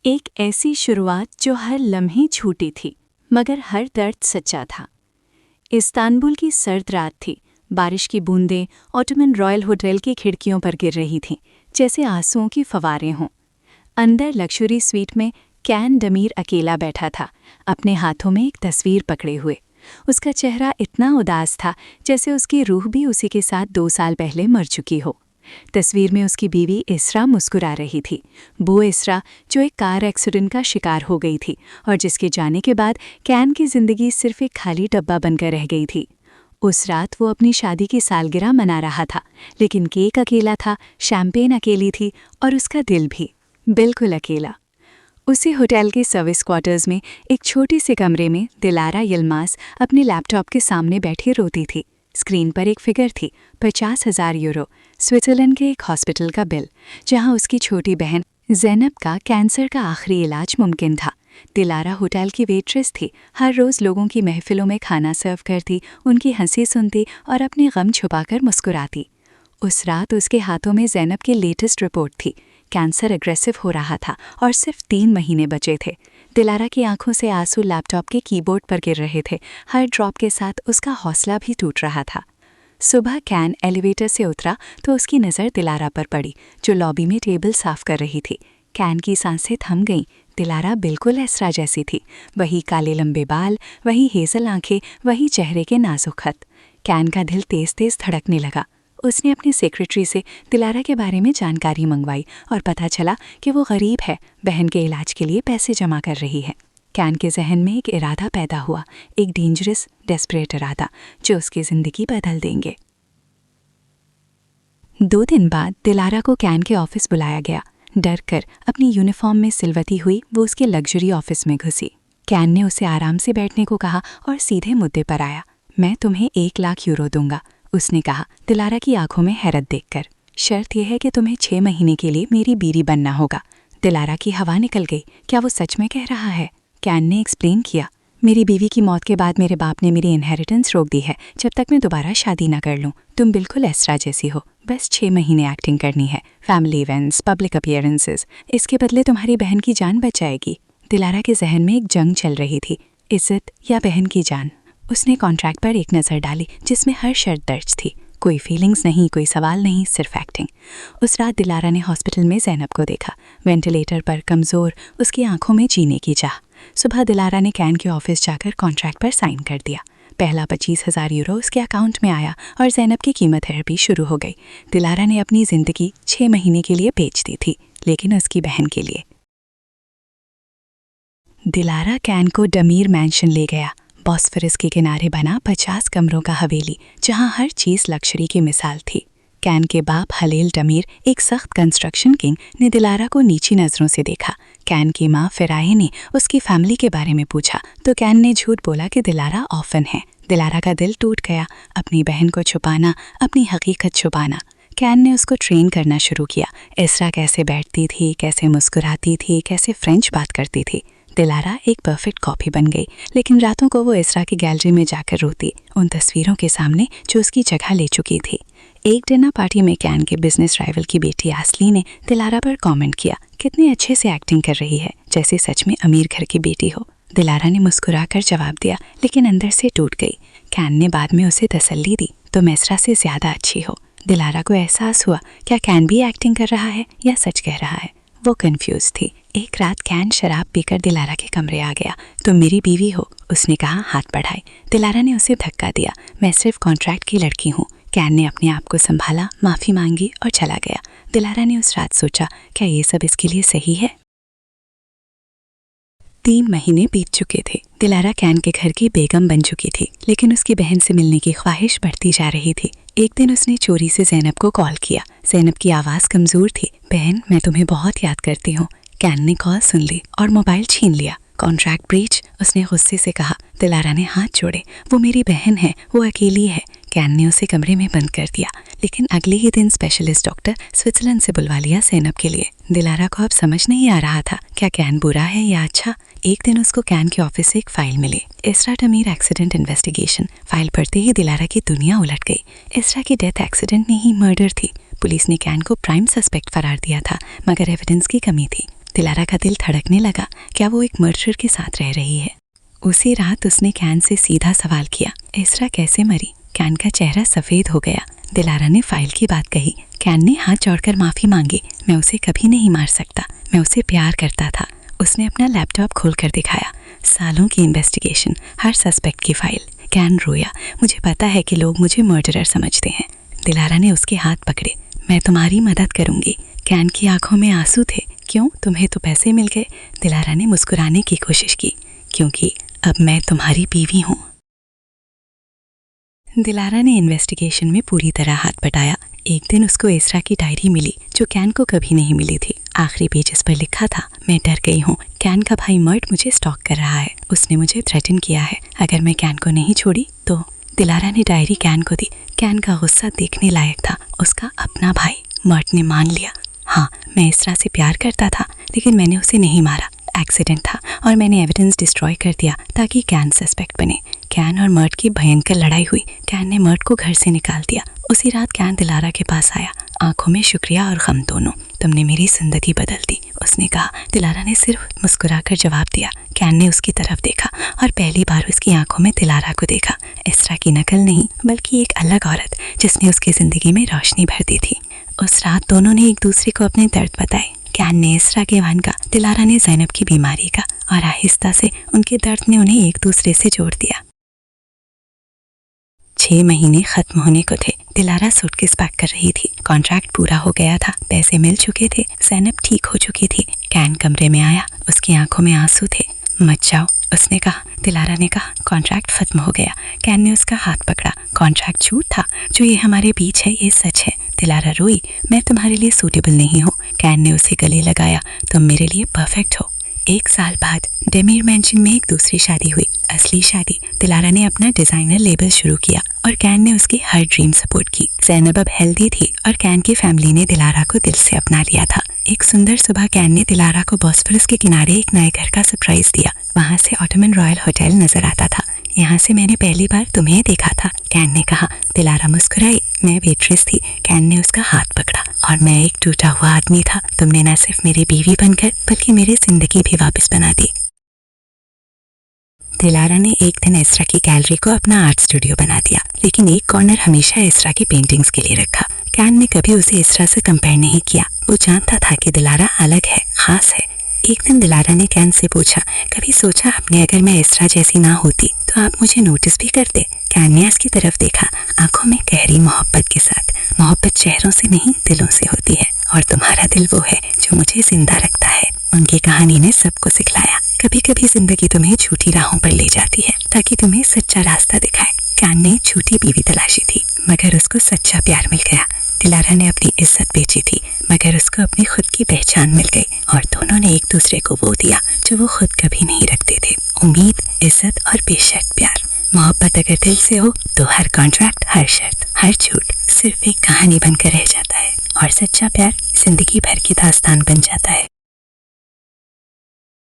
एक ऐसी शुरुआत जो हर लम्हे छूटी थी, मगर हर दर्द सच्चा था। इस्तांबुल की सर्द रात थी। बारिश की बूंदें ऑटोमन रॉयल होटल की खिड़कियों पर गिर रही थीं, जैसे आंसुओं की फवारें हों। अंदर लक्जरी स्वीट में कैन डमीर अकेला बैठा था, अपने हाथों में एक तस्वीर पकड़े हुए। उसका चेहरा इतना उदास था जैसे उसकी रूह भी उसी के साथ 2 साल पहले मर चुकी हो। तस्वीर में उसकी बीवी इसरा मुस्कुरा रही थी, वो इसरा जो एक कार एक्सीडेंट का शिकार हो गई थी और जिसके जाने के बाद कैन की जिंदगी सिर्फ एक खाली डब्बा बनकर रह गई थी। उस रात वो अपनी शादी की सालगिरह मना रहा था, लेकिन केक अकेला था, शैम्पेन अकेली थी और उसका दिल भी बिल्कुल अकेला। उसी होटल के सर्विस क्वार्टर्स में एक छोटी से कमरे में दिलारा यिल्माज अपने लैपटॉप के सामने बैठी रोती थी। स्क्रीन पर एक फिगर थी, 50,000 यूरो, स्विट्जरलैंड के एक हॉस्पिटल का बिल, जहां उसकी छोटी बहन ज़ैनब का कैंसर का आखिरी इलाज मुमकिन था। दिलारा होटल की वेट्रेस थी, हर रोज़ लोगों की महफिलों में खाना सर्व करती, उनकी हंसी सुनती और अपने गम छुपाकर मुस्कुराती। उस रात उसके हाथों में ज़ैनब की लेटेस्ट रिपोर्ट थी। कैंसर अग्रेसिव हो रहा था और सिर्फ 3 महीने बचे थे। दिलारा की आंखों से आंसू लैपटॉप के कीबोर्ड पर गिर रहे थे। हर ड्रॉप के साथ उसका हौसला भी टूट रहा था। सुबह कैन एलिवेटर से उतरा तो उसकी नज़र दिलारा पर पड़ी, जो लॉबी में टेबल साफ कर रही थी। कैन की सांसें थम गईं। दिलारा बिल्कुल इसरा जैसी थी, वही काले लंबे बाल, वही हेज़ल आंखें, वही चेहरे के नाजुक खत। कैन का दिल तेज तेज धड़कने लगा। उसने अपनी सेक्रेटरी से दिलारा के बारे में जानकारी मंगवाई और पता चला कि वो गरीब है, बहन के इलाज के लिए पैसे जमा कर रही है। कैन के जहन में एक इरादा पैदा हुआ, एक डेंजरस डेस्परेट इरादा जो उसकी ज़िंदगी बदल देंगे। 2 दिन बाद दिलारा को कैन के ऑफिस बुलाया गया। डर कर अपनी यूनिफॉर्म में सिलवती हुई वो उसके लग्जरी ऑफिस में घुसी। कैन ने उसे आराम से बैठने को कहा और सीधे मुद्दे पर आया। मैं तुम्हें 1 लाख यूरो दूंगा, उसने कहा, दिलारा की आंखों में हैरत देखकर। शर्त यह है कि तुम्हें 6 महीने के लिए मेरी बीवी बनना होगा। दिलारा की हवा निकल गई। क्या वो सच में कह रहा है? कैन ने एक्सप्लेन किया, मेरी बीवी की मौत के बाद मेरे बाप ने मेरी इनहेरिटेंस रोक दी है, जब तक मैं दोबारा शादी ना कर लूं। तुम बिल्कुल एस्रा जैसी हो, बस 6 महीने एक्टिंग करनी है, फैमिली इवेंट्स, पब्लिक अपीयरेंसेस। इसके बदले तुम्हारी बहन की जान बच जाएगी। दिलारा के जहन में एक जंग चल रही थी, इज्जत या बहन की जान। उसने कॉन्ट्रैक्ट पर एक नज़र डाली जिसमें हर शर्त दर्ज थी। कोई फीलिंग्स नहीं, कोई सवाल नहीं, सिर्फ एक्टिंग। उस रात दिलारा ने हॉस्पिटल में ज़ैनब को देखा, वेंटिलेटर पर, कमज़ोर, उसकी आंखों में जीने की चाह। सुबह दिलारा ने कैन के ऑफिस जाकर कॉन्ट्रैक्ट पर साइन कर दिया। पहला 25,000 यूरो उसके अकाउंट में आया और ज़ैनब की कीमोथेरेपी शुरू हो गई। दिलारा ने अपनी ज़िंदगी 6 महीने के लिए बेच दी थी, लेकिन उसकी बहन के लिए। दिलारा कैन को डमीर मैंशन ले गया। बॉस्फोरस के किनारे बना 50 कमरों का हवेली, जहां हर चीज़ लक्जरी की मिसाल थी। कैन के बाप हलेल डमीर, एक सख्त कंस्ट्रक्शन किंग, ने दिलारा को नीची नज़रों से देखा। कैन की माँ फिराए ने उसकी फैमिली के बारे में पूछा तो कैन ने झूठ बोला कि दिलारा ऑर्फन है। दिलारा का दिल टूट गया, अपनी बहन को छुपाना, अपनी हकीकत छुपाना। कैन ने उसको ट्रेन करना शुरू किया। इसरा कैसे बैठती थी, कैसे मुस्कुराती थी, कैसे फ्रेंच बात करती थी। दिलारा एक परफेक्ट कॉपी बन गई, लेकिन रातों को वो इसरा की गैलरी में जाकर रोती, उन तस्वीरों के सामने जो उसकी जगह ले चुकी थी। एक डिनर पार्टी में कैन के बिजनेस राइवल की बेटी आसली ने दिलारा पर कमेंट किया, कितने अच्छे से एक्टिंग कर रही है, जैसे सच में अमीर घर की बेटी हो। दिलारा ने मुस्कुराकर जवाब दिया, लेकिन अंदर से टूट गई। कैन ने बाद में उसे तसल्ली दी, तुम इसरा से ज़्यादा अच्छी हो। दिलारा को एहसास हुआ, क्या कैन भी एक्टिंग कर रहा है या सच कह रहा है? वो कंफ्यूज थी। एक रात कैन शराब पीकर दिलारा के कमरे आ गया। तुम मेरी बीवी हो, उसने कहा, हाथ बढ़ाए। दिलारा ने उसे धक्का दिया, मैं सिर्फ कॉन्ट्रैक्ट की लड़की हूँ। कैन ने अपने आप को संभाला, माफ़ी मांगी और चला गया। दिलारा ने उस रात सोचा, क्या ये सब इसके लिए सही है? 3 महीने बीत चुके थे। दिलारा कैन के घर की बेगम बन चुकी थी, लेकिन उसकी बहन से मिलने की ख्वाहिश बढ़ती जा रही थी। एक दिन उसने चोरी से ज़ैनब को कॉल किया। ज़ैनब की आवाज़ कमज़ोर थी, बहन मैं तुम्हें बहुत याद करती हूँ। कैन ने कॉल सुन ली और मोबाइल छीन लिया। कॉन्ट्रैक्ट ब्रीच, उसने गुस्से से कहा। दिलारा ने हाथ जोड़े, वो मेरी बहन है, वो अकेली है। कैन ने उसे कमरे में बंद कर दिया, लेकिन अगले ही दिन स्पेशलिस्ट डॉक्टर स्विट्जरलैंड से बुलवा लिया ज़ैनब के लिए। दिलारा को अब समझ नहीं आ रहा था, क्या कैन बुरा है या अच्छा। एक दिन उसको कैन के ऑफिस से एक फ़ाइल मिली, इसरा डमीर एक्सीडेंट इन्वेस्टिगेशन। फाइल पढ़ते ही दिलारा की दुनिया उलट गई। इसरा की डेथ एक्सीडेंट नहीं, मर्डर थी। पुलिस ने कैन को प्राइम सस्पेक्ट करार दिया था, मगर एविडेंस की कमी थी। दिलारा का दिल धड़कने लगा, क्या वो एक मर्डरर के साथ रह रही है। उसी रात उसने कैन से सीधा सवाल किया, इसरा कैसे मरी? कैन का चेहरा सफ़ेद हो गया। दिलारा ने फाइल की बात कही। कैन ने हाथ जोड़कर माफ़ी मांगी। मैं उसे कभी नहीं मार सकता, मैं उसे प्यार करता था। उसने अपना लैपटॉप खोलकर दिखाया। सालों की इन्वेस्टिगेशन, हर सस्पेक्ट की फाइल। कैन रोया, मुझे पता है कि लोग मुझे मर्डरर समझते हैं। दिलारा ने उसके हाथ पकड़े। मैं तुम्हारी मदद करूंगी। कैन की आंखों में आंसू थे। क्यों, तुम्हें तो पैसे मिल गए। दिलारा ने मुस्कुराने की कोशिश की। क्योंकि अब मैं तुम्हारी बीवी हूँ। दिलारा ने इन्वेस्टिगेशन में पूरी तरह हाथ बटाया। एक दिन उसको इसरा की डायरी मिली, जो कैन को कभी नहीं मिली थी। आखिरी पेजेस पर लिखा था, मैं डर गई हूँ, कैन का भाई मर्ट मुझे स्टॉक कर रहा है। उसने मुझे थ्रेटन किया है, अगर मैं कैन को नहीं छोड़ी तो। दिलारा ने डायरी कैन को दी। कैन का गुस्सा देखने लायक था। उसका अपना भाई मर्ट ने मान लिया। हाँ, मैं इसरा से प्यार करता था, लेकिन मैंने उसे नहीं मारा। एक्सीडेंट था और मैंने एविडेंस डिस्ट्रॉय कर दिया ताकि कैन सस्पेक्ट बने। कैन और मर्ट की भयंकर लड़ाई हुई। कैन ने मर्ट को घर से निकाल दिया। उसी रात कैन दिलारा के पास आया, आंखों में शुक्रिया और गम दोनों। तुमने मेरी जिंदगी बदल दी, उसने कहा। दिलारा ने सिर्फ मुस्कुराकर जवाब दिया। कैन ने उसकी तरफ देखा और पहली बार उसकी आंखों में दिलारा को देखा। इसरा की नकल नहीं, बल्कि एक अलग औरत जिसने उसकी जिंदगी में रोशनी भर दी थी। उस रात दोनों ने एक दूसरे को अपने दर्द बताए। कैन ने इसरा के वन का, दिलारा ने ज़ैनब की बीमारी का, और आहिस्ता से उनके दर्द ने उन्हें एक दूसरे से जोड़ दिया। 6 महीने खत्म होने को थे। दिलारा सूटकेस पैक कर रही थी। कॉन्ट्रैक्ट पूरा हो गया था, पैसे मिल चुके थे, ज़ैनब ठीक हो चुकी थी। कैन कमरे में आया, उसकी आंखों में आंसू थे। मत जाओ, उसने कहा। दिलारा ने कहा, कॉन्ट्रैक्ट खत्म हो गया। कैन ने उसका हाथ पकड़ा। कॉन्ट्रैक्ट झूठ था, जो ये हमारे बीच है ये सच है। दिलारा रोई, मैं तुम्हारे लिए सूटेबल नहीं हूँ। कैन ने उसे गले लगाया, तुम मेरे लिए परफेक्ट हो। 1 साल बाद डेमीर मैंशन में एक दूसरी शादी हुई, असली शादी। दिलारा ने अपना डिजाइनर लेबल शुरू किया और कैन ने उसकी हर ड्रीम सपोर्ट की। ज़ैनब अब हेल्दी थी और कैन की फैमिली ने दिलारा को दिल से अपना लिया था। एक सुंदर सुबह कैन ने दिलारा को बॉस्फोरस के किनारे एक नए घर का सरप्राइज दिया। वहाँ से ऑटोमन रॉयल होटल नजर आता था। यहाँ से मैंने पहली बार तुम्हें देखा था, कैन ने कहा। दिलारा मुस्कुराई। मैं वेट्रेस थी। कैन ने उसका हाथ पकड़ा। और मैं एक टूटा हुआ आदमी था। तुमने न सिर्फ मेरी बीवी बनकर बल्कि मेरी जिंदगी भी वापस बना दी। दिलारा ने एक दिन इसरा की गैलरी को अपना आर्ट स्टूडियो बना दिया, लेकिन एक कॉर्नर हमेशा इसरा की पेंटिंग्स के लिए रखा। कैन ने कभी उसे इसरा से कंपेयर नहीं किया। वो जानता था कि दिलारा अलग है, खास है। एक दिन दिलारा ने कैन से पूछा, कभी सोचा आपने अगर मैं इसरा जैसी ना होती तो आप मुझे नोटिस भी करते? कैन ने उसकी तरफ देखा, आंखों में गहरी मोहब्बत के साथ। मोहब्बत चेहरों से नहीं, दिलों से होती है, और तुम्हारा दिल वो है जो मुझे जिंदा रखता है। उनकी कहानी ने सबको सिखलाया, कभी कभी जिंदगी तुम्हें झूठी राहों पर ले जाती है ताकि तुम्हें सच्चा रास्ता दिखाए। कैन ने झूठी बीवी तलाशी थी, मगर उसको सच्चा प्यार मिल गया। दिलारा ने अपनी इज्जत बेची थी, मगर उसको अपनी खुद की पहचान मिल गई, और दोनों ने एक दूसरे को वो दिया जो वो खुद कभी नहीं रखते थे, उम्मीद, इज्जत और बेशक प्यार। मोहब्बत अगर दिल से हो तो हर कॉन्ट्रैक्ट, हर शर्त, हर झूठ सिर्फ एक कहानी बनकर रह जाता है, और सच्चा प्यार जिंदगी भर की दास्तान बन जाता है।